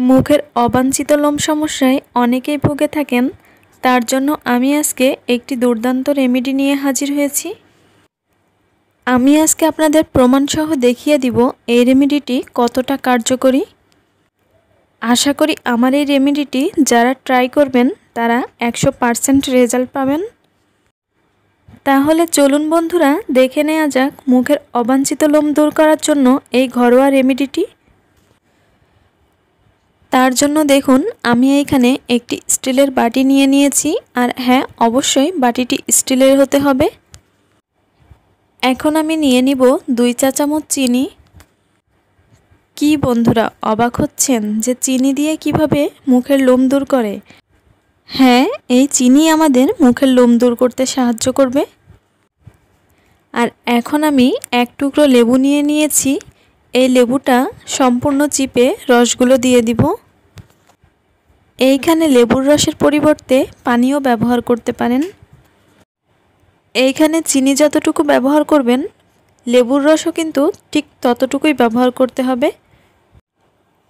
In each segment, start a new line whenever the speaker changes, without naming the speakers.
মুখের অবাঞ্ছিত লোম সমস্যায় অনেকেই ভুগে থাকেন। তার জন্য আমি আজকে একটি দুর্দান্ত রেমেডি নিয়ে হাজির হয়েছি। আমি আজকে আপনাদের প্রমাণসহ দেখিয়ে দিব এই রেমেডিটি কতটা কার্যকরী। আশা করি আমার এই রেমেডিটি যারা ট্রাই করবেন তারা 100% রেজাল্ট পাবেন। তাহলে চলুন বন্ধুরা, দেখে নেওয়া যাক মুখের অবাঞ্ছিত লোম দূর করার জন্য এই ঘরোয়া রেমেডিটি। তার জন্য দেখুন, আমি এইখানে একটি স্টিলের বাটি নিয়ে নিয়েছি। আর হ্যাঁ, অবশ্যই বাটিটি স্টিলের হতে হবে। এখন আমি নিয়ে নিব 2 চা চামচ চিনি। কি বন্ধুরা, অবাক হচ্ছেন যে চিনি দিয়ে কিভাবে মুখের লোম দূর করে? হ্যাঁ, এই চিনি আমাদের মুখের লোম দূর করতে সাহায্য করবে। আর এখন আমি 1 টুকরো লেবু নিয়ে নিয়েছি। এই লেবুটা সম্পূর্ণ চিপে রসগুলো দিয়ে দিব। এইখানে লেবুর রসের পরিবর্তে পানিও ব্যবহার করতে পারেন। এইখানে চিনি যতটুকু ব্যবহার করবেন, লেবুর রসও কিন্তু ঠিক ততটুকুই ব্যবহার করতে হবে।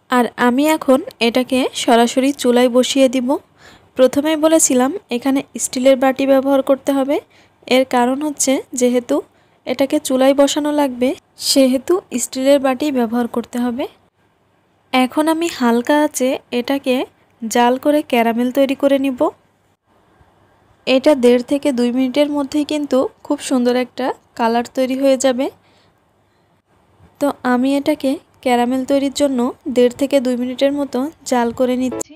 আর আমি এখন এটাকে সরাসরি চুলায় বসিয়ে দিব। প্রথমেই বলেছিলাম এখানে স্টিলের বাটি ব্যবহার করতে হবে। এর কারণ হচ্ছে যেহেতু এটাকে চুলায় বসানো লাগবে, সেহেতু স্টিলের বাটি ব্যবহার করতে হবে। এখন আমি হালকা আঁচে এটাকে জাল করে ক্যারামেল তৈরি করে নিব। এটা 1.5 থেকে 2 মিনিটের মধ্যেই কিন্তু খুব সুন্দর একটা কালার তৈরি হয়ে যাবে। তো আমি এটাকে ক্যারামেল তৈরির জন্য 1.5 থেকে 2 মিনিটের মতো জাল করে নিচ্ছি।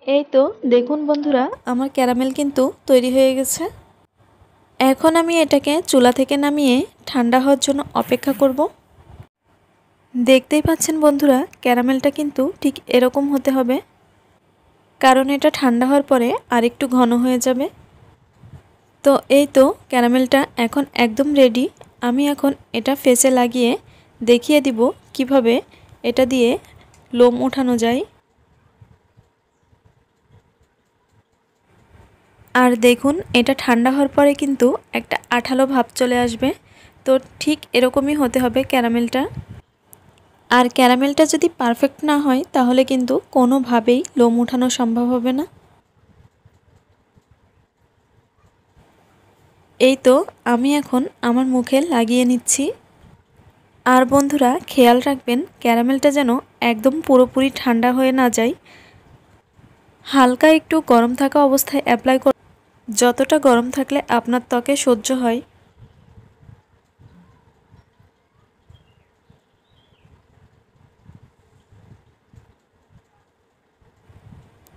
এই তো দেখুন বন্ধুরা, আমার ক্যারামেল কিন্তু তৈরি হয়ে গেছে। এখন আমি এটাকে চুলা থেকে নামিয়ে ঠান্ডা হওয়ার জন্য অপেক্ষা করব। দেখতেই পাচ্ছেন বন্ধুরা, ক্যারামেলটা কিন্তু ঠিক এরকম হতে হবে, কারণ এটা ঠান্ডা হওয়ার পরে আরেকটু ঘন হয়ে যাবে। তো এই তো ক্যারামেলটা এখন একদম রেডি। আমি এখন এটা ফেসে লাগিয়ে দেখিয়ে দিব কিভাবে এটা দিয়ে লোম ওঠানো যায়। আর দেখুন, এটা ঠান্ডা হওয়ার পরে কিন্তু একটা আঠালো ভাব চলে আসবে। তো ঠিক এরকমই হতে হবে ক্যারামেলটা। আর ক্যারামেলটা যদি পারফেক্ট না হয় তাহলে কিন্তু কোনোভাবেই লোম ওঠানো সম্ভব হবে না। এই তো আমি এখন আমার মুখে লাগিয়ে নিচ্ছি। আর বন্ধুরা, খেয়াল রাখবেন ক্যারামেলটা যেন একদম পুরোপুরি ঠান্ডা হয়ে না যায়। হালকা একটু গরম থাকা অবস্থায় অ্যাপ্লাই করুন, যতটা গরম থাকলে আপনার ত্বকে সহ্য হয়।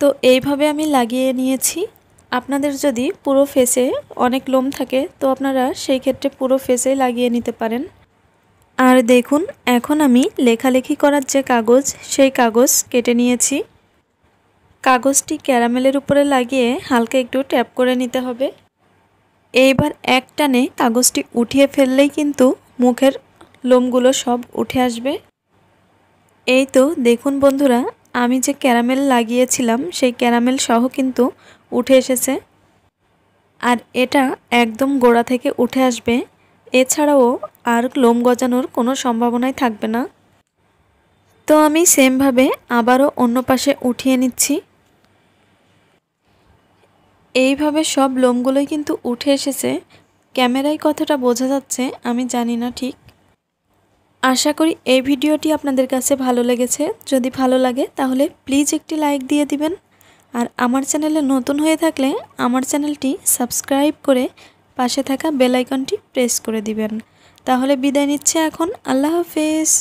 তো এইভাবে আমি লাগিয়ে নিয়েছি। আপনাদের যদি পুরো ফেসে অনেক লোম থাকে তো আপনারা সেই ক্ষেত্রে পুরো ফেসে লাগিয়ে নিতে পারেন। আর দেখুন, এখন আমি লেখালেখি করার যে কাগজ, সেই কাগজ কেটে নিয়েছি। কাগজটি ক্যারামেলের উপরে লাগিয়ে হালকা একটু ট্যাপ করে নিতে হবে। এইবার এক টানে কাগজটি উঠিয়ে ফেললেই কিন্তু মুখের লোমগুলো সব উঠে আসবে। এই তো দেখুন বন্ধুরা, আমি যে ক্যারামেল লাগিয়েছিলাম সেই ক্যারামেল সহ কিন্তু উঠে এসেছে। আর এটা একদম গোড়া থেকে উঠে আসবে। এছাড়াও আর লোম গজানোর কোনো সম্ভাবনাই থাকবে না। তো আমি সেমভাবে আবারও অন্য পাশে উঠিয়ে নিচ্ছি। এইভাবে সব লোমগুলোই কিন্তু উঠে এসেছে। ক্যামেরায় কতটা বোঝা যাচ্ছে আমি জানি না ঠিক। আশা করি এই ভিডিওটি আপনাদের কাছে ভালো লেগেছে। যদি ভালো লাগে তাহলে প্লিজ একটি লাইক দিয়ে দিবেন। আর আমার চ্যানেলে নতুন হয়ে থাকলে আমার চ্যানেলটি সাবস্ক্রাইব করে পাশে থাকা বেল আইকনটি প্রেস করে দিবেন। তাহলে বিদায় নিচ্ছি এখন। আল্লাহ হাফেজ।